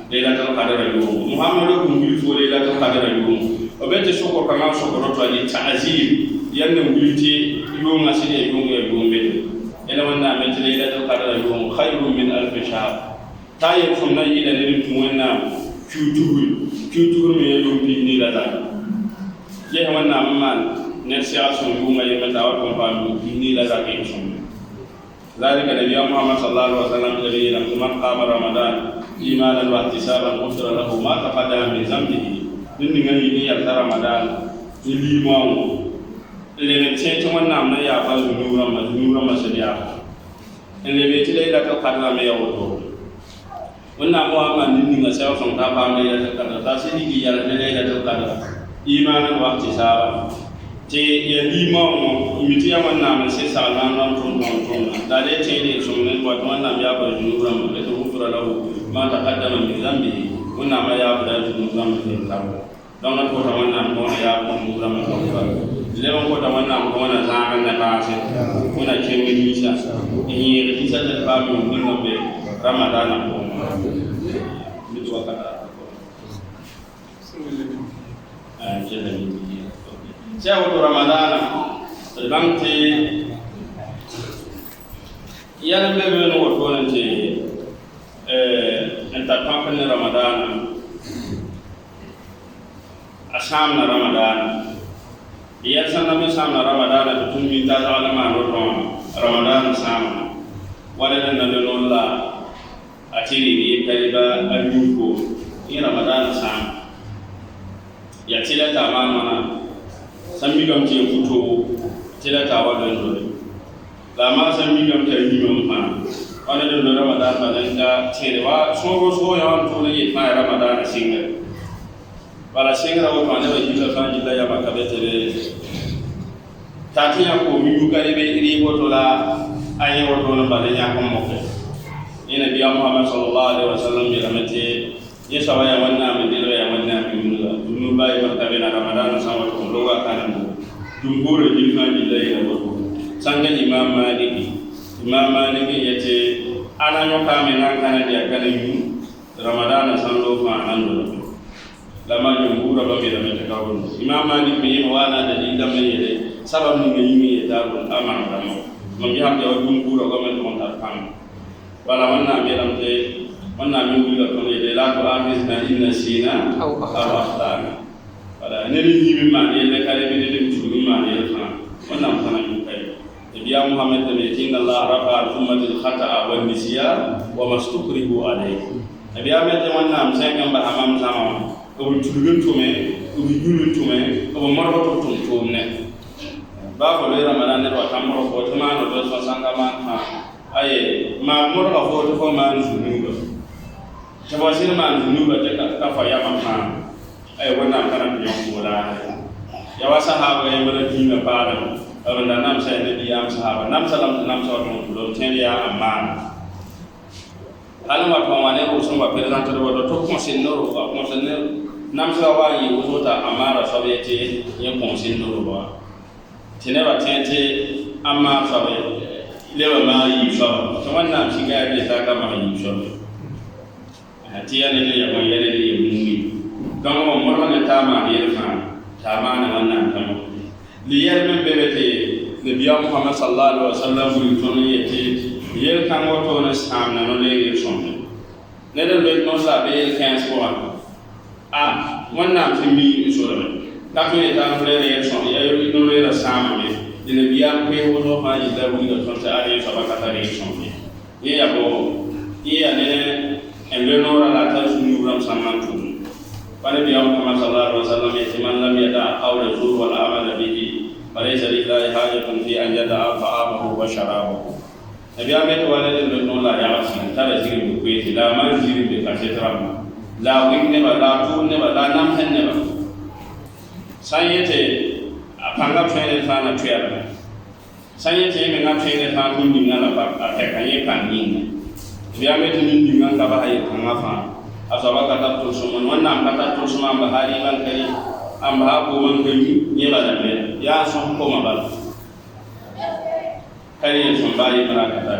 ليلة القدر اليوم محمد كن بيفو ليلة القدر اليوم وبيت شكر كما شكرت على التعزيم ينم بيتي يوم أسير يوم بيت إلا وانا من ليلة القدر اليوم خير من 1000 شهر تايب خمنا إلى نريد وانا كيوتور من يوم بيني لذا جه وانا ممان نفسي أصلا يوم يمتى أوكم فامي إني لا زكي شون ذلك النبي محمد صلى الله عليه وسلم الذي من قام رمضان إيمانا واحتسابا غفر له ما تقدم من ذنبه دني غني يا رمضان اللي ما اللي نتشيت من نامنا يا فاز نورا ما سريع اللي بيتلي لك القدر ما يوضو wannan mu'amma ninni ga sai son ta ba mai da kada ta sai ni ya da lailatul qadr imanan wa ihtisaban te ya lima mo imiti ya manna men sai salan ran ton da dai ce ne so ne ko wannan ya ba junura mo da hufura lahu ma taqaddama min dhanbihi wannan ma ya ba junura mo ne tawo don nan ko wannan ko ya ba junura mo ko le ko wannan ko na zaman na ba sai kuna ce mun yi sa in yi risa da ba mu mun be ramadan ko mi to ka sai wato ramadana banti yan bebe no wato nan ce enta kampan ramadana asam na ramadana yan sanna me sam na ramadana tun min ta alama no ramadana sam wala nan no la atiri bi kaliba ayuko in ramadana sam ya tila ta mana sambi gam ti futo tila ta wa don do la ma sambi gam ta yi mam ma wana do ramadan ba dan ta tere wa so ya wan to ne fa ramadan singa wala singa wa ma ne ba jilla fa jilla ya ba ka be tere tatinya ko mi yukari be iri botola ayi woto no bale nya ko mo ke ina biya Muhammad sallallahu alaihi wasallam bi ramate ye sawaya wanna mi dilo ya wanna mi dunu bayi martabe na Ramadan sama to lo wa kana mo jumhur jilma billahi wa sanga imam maliki yace ana yo kame nan kana dia kana yu Ramadan sanlo fa ando lama jumhur ba mi ramate kawon imam maliki mi wana da dinda me yede sabab ni yimi yedaro amana ramo mo mi hamde wa jumhur ko men mon ta kam wala wanna mi ramte wanna min wula to yede la to amizna inna sina aw akhtana wala ne ni yimi ma yede kale be de tumi ma yede fa wannan sana min kai biya Muhammad ne inna Allah rafa al-ummatil khata'a wan nisyan wa mastukrihu alayhi biya mete wannan amsan ba hamam sama ko tulun tume ko yulun tume ko marwato tum ne ba ko le Ramadan ne wa tamro ko tuma no do so sanga ma aye ma moro ka foto ko man zunuba tabo sin man zunuba te ka fa ya ma aye wannan kana biyo ko la ya wa sahaba ya mara dinga para abanda nam sa ne bi am sahaba nam salam nam sa to do tenya amana halma to wane ko so ba president do to conseil no ko conseil nam sa wa yi ko ta amara sabete ye conseil no ba tineba tente amma sabe lewa ma yi so to wannan shiga ya ta kama yi so hatiya ne ya ko yele ne mumi kan mo morma ne tama ne fa tama ne wannan kan liyar men bebete nabiya Muhammad sallallahu alaihi wasallam buri tono yete yel kan woto ne samna no le son ne de le no sa be 15 fois wannan timi so da ka ne ta frere ya son ya yo no le sama ne ina biya pe wono fa yi da wuri da tonta ari so ba ka tare son ne ye ya bo ye ya ne en le no la ta sunu ram samantu bani biya Muhammad sallallahu alaihi wasallam ya man lam yada qawla zur wal amal bihi falaysa lillahi hajatun fi an yada ta'amahu wa sharabahu nabiya me to wala le no la ya asin tara jiri ko yi la man jiri be ka setrama la winne ba la tunne ba la nam henne ba sayete apanga fene fana tuyara sayete me ngam fene fa kundi ngala ba ateka kan yin biya me tin din ngam ka ba hay kan afa asaba kata to suman wannan kata to suman ba hari ban kai am ba ko man kai ne ba da me ya son ko ma ba kai son ba yi mara kata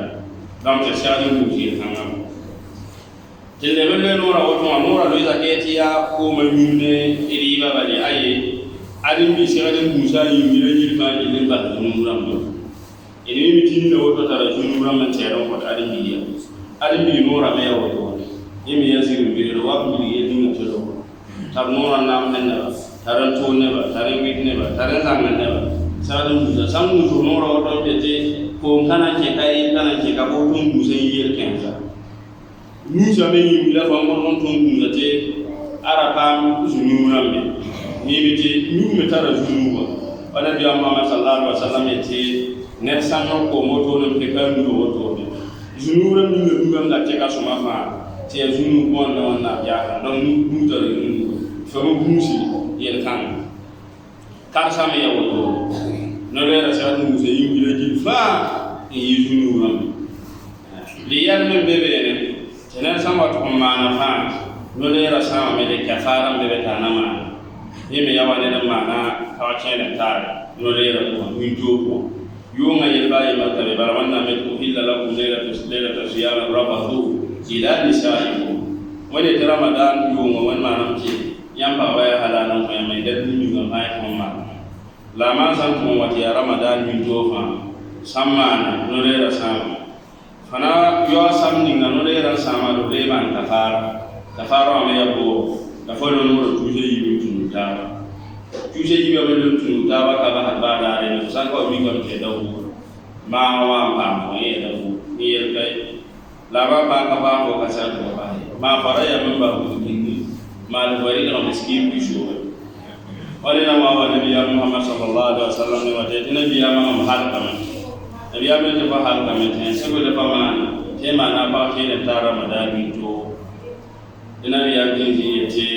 dan ta shadin ku ji kan am tille belle nora wato nora lo za ke tiya ko ma yune iri ba bale aye adin bi shi adin musa yi mire jirma idin ba dun ram do ini mi tin da wato tara dun ram man tsere ko adin bi ya adin bi nora me wato yimi yazir bi do wa bi ye dun to do tar nora nam ne ba taran to ne ba taran wi ne ba taran zangan ne ba sadun da samu to nora wato be te ko kana ke kai kana ke ka ko tun musa yi kenza musa me yi la fa mon tun musa te arapam zunu rambe ni biti ñu me tara zunu ba wala bi Muhammad sallallahu alaihi wasallam yati ne sanyo ko moto no pe ka ndu woto be zunu ram ni ndu ngam la te ka suma fa te zunu ko na na ya don nu tara nu fa mo musi yel kan kar sa me ya woto no le ra sa nu se yi la ji fa yi zunu ram li yan me bebe ne tenen sama to ma na fa no le ra sa me de kafara me be tanama yeme yawane na mana kawachene tare no lera ko winjoko yunga yelba yema tabe baramanna me ko illa lakum laylatu siyam rafathu ila nisaikum wani ramadan yunga wan manam ci yamba waya halalan ko yama dadni mi ngam ay ko ma la ma san ko wati ramadan winjofa samana no lera sama fana yo samni ngano lera sama do le ban kafara me yabo da folo no tuje yi ta tuje yi ba do tun ta ba ka ba ba da re no san ko mi ko te da wu ma wa ba mo ye da wu ni yer kai la ba ba ka ba ko ka sa ko ba ma fara ya min ba wu ni ma da wari da miskin bi sho wala na wa nabi ya Muhammad sallallahu alaihi wasallam ne wa te nabi ya ma hal kama nabi ya me te fa hal kama te se ko da fa ma te ma na ba te da ta ramadan to ina ya kinji yete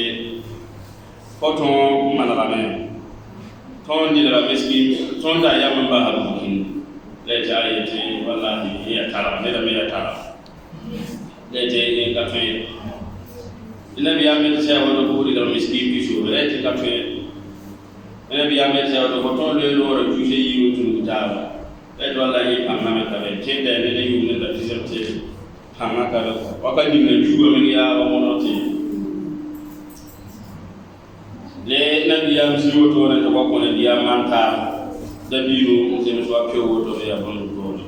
koton manarame ton di la meski sonda ya man ba harukin la ta ayati wallahi ya tara ne da me ya tara la ta ne ka fe nabi ya met sa wala ko ri da miskin bi so la ta ka fe nabi ya met sa wala ko to le lo ra ju yi yutun ta la to wallahi amma ka be te da ne yu ne da fisarte hanga ka wakati ne ju ga me ya ba mo te le nabi ya msiwo to na to ko ne dia manta dabiru je so apyo to ya bon to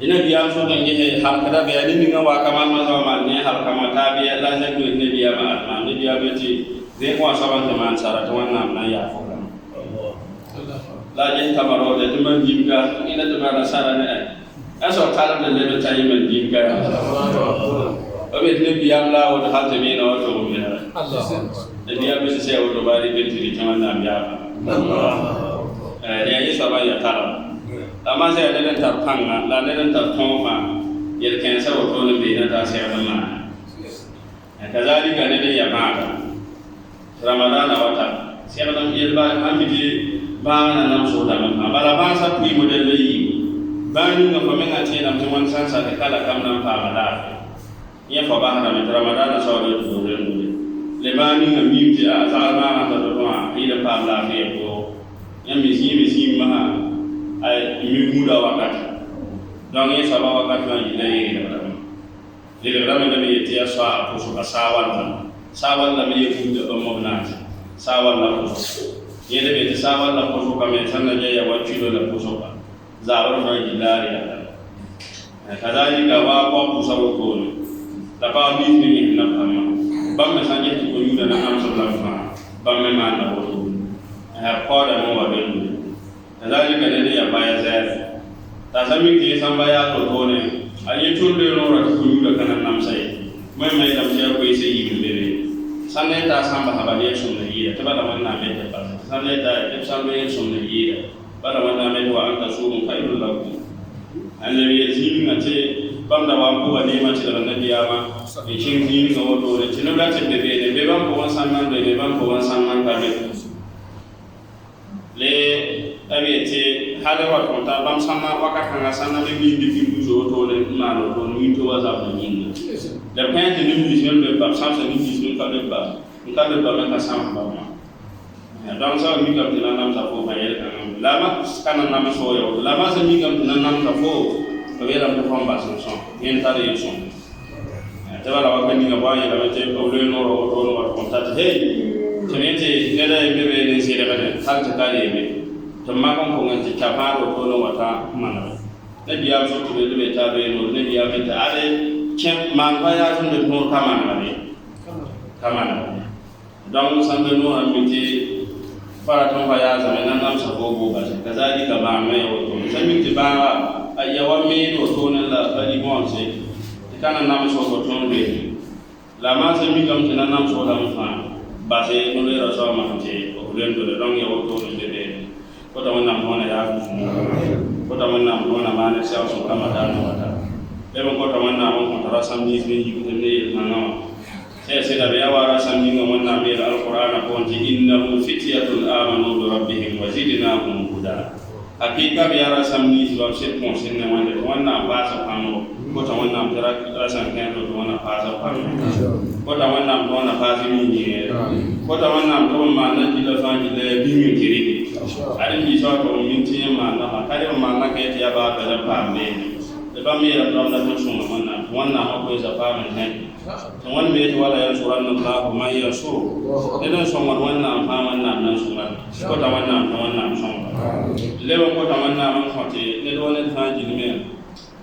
ina biya so ne je har kada be ni nga wa kama ma so ma ne har kama ta be la za ko ne biya ma ne biya be ti ze ko saban ta man sara to wannan na ya fo la je tamaro de to man jimga ina to ma sara ne aso kala de le ta yi man jimga abe ne biya la o ha te me na o to mo Allah dia bisa saya untuk bari bentiri cuman nak biar dia ini sama ya tahu lama saya ada terpangga lalu ada tertoma ya kensa waktu lebih nanti saya mana kazali kan ada ya mana Ramadan awal siapa yang jelba ambil bana nam soda mana bala bahasa pui model lagi bani ngapa mengaji nam cuman sansa dekala kam nam pamada ia fabah Ramadan soda tu lebani nga mimti a zalma ta do ma ida pa la fe ko yami si ma ay mi muda wakati donc ye saba wakati na ila ye da me da ye tiya sa ko so sawal la me ye fu de mo na sawal la ko ye de be sawal la ko so ka me sanna je ya wachi do la ko so ka zawar ma ila ya kadhalika wa ko so ko la pa mi ni na kama bamme sanje ko yuda na am sallallahu alaihi bamme ma na wodo ha koda mo wa belu kadhalika ne ya baya zai ta sami ke san baya to ne ayi tunde no ra ko yuda kana nam sai mai dam sai ko sai yi bele sanne ta samba habali sunna yi ta bada man na me ta sanne ta sabbe sunna yi bada man na me wa anta sumu khairul lakum annabi yazimi ngate bamda wa ko ne ma ci da nabi ma e cin ni ga wodo ne cin da ce be ban ko wan sannan be ban ko wan sannan ka be le abi ce hada wa ko ta bam sannan waka kan sannan be ni di fi zo to ne ma lo to ni to wa za ko ni da kan de ni vision be bam sannan ni vision ka be ba ka sam ba ma ya dan sa mi ga tin nam sa ko ba yel kan la ma kana nam so yo la ma sa mi ga tin nam sa ko aveva un po' basso niente da son te va la va quindi nga ba ya la te ko le no ro to no contact hey tenete ne da be be ne se da ba ta ta kare be to ma kon ko nganti ta fa ro to no wata mana ne biya so to be ta be no ne biya be ta ade chen man ba ya tun de no kama na ne dan san be no amiti para ton fa ya za nan nam sa go ga kazalika ba mai wato sami ti ba ayawa me do to na la bali mo se kana nam so ko ton be la ma se mi kam tana nam so la fa ba se no le ra so ma te ko len do le dong ya wo to ne be ko ta wannan mo na ya ko ta wannan mo na ma ne sa so kama da no wata be ko ta wannan mo ko ta sam ni yi ko ne na na se da be ya wara sam ni ngam wannan be alquran ko ti innahu fityatun amanu bi rabbihim wa zidnahum huda hakika biara samni zo se konsen ne wande wannan ba sa famo ko ta wannan tara san kan do wannan ba sa famo ko ta wannan do na fa zimi ni ko ta wannan to ma na ji da fa ji da bi min kiri ari ni so to min ti ma na ha kare ma na ke ya ba da pa me da ba me ra do na to so wannan ma ko za fa min ne to wannan be wala ya suran Allah ma ya so idan so wannan fa wannan nan so ko ta wannan so lewa ko tamanna man khote ne do ne fa jinme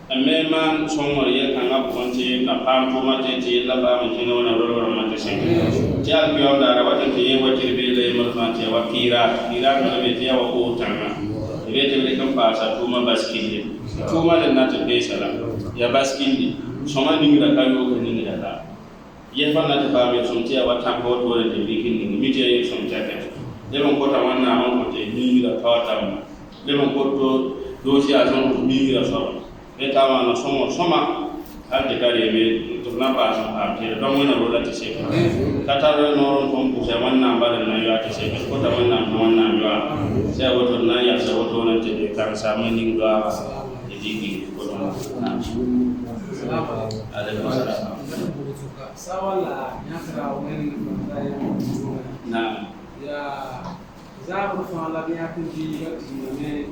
amme man somor ye kan ga ponte na pam to ma te ti la ba mi no na ro ma te sen ja ko yo da ra wata te ye wati be le mal fa te wa kira no be te wa ko tanga be te le kan pa sa to ma baskindi to ma da na te be sala ya baskindi soma ni da ka yo ko ni da ta ye fa na te ba mi som te wa ta ko to le te bi kin ni mi te ye som ta ka lewa ko tamanna man khote ni da tawata lewa ko to do si a son mi ra so eta ma na soma alde kare me to na ba a ke don wannan rola ta sai ka tare no ron ko sai wannan ba da nan ya ta sai ko ta wannan ya sai wato nan ya sai wato nan te kan samu nin ga digi ko don na alaikum salam
sawala ya kara wani
na
ya za a rufa labiya kun ji ne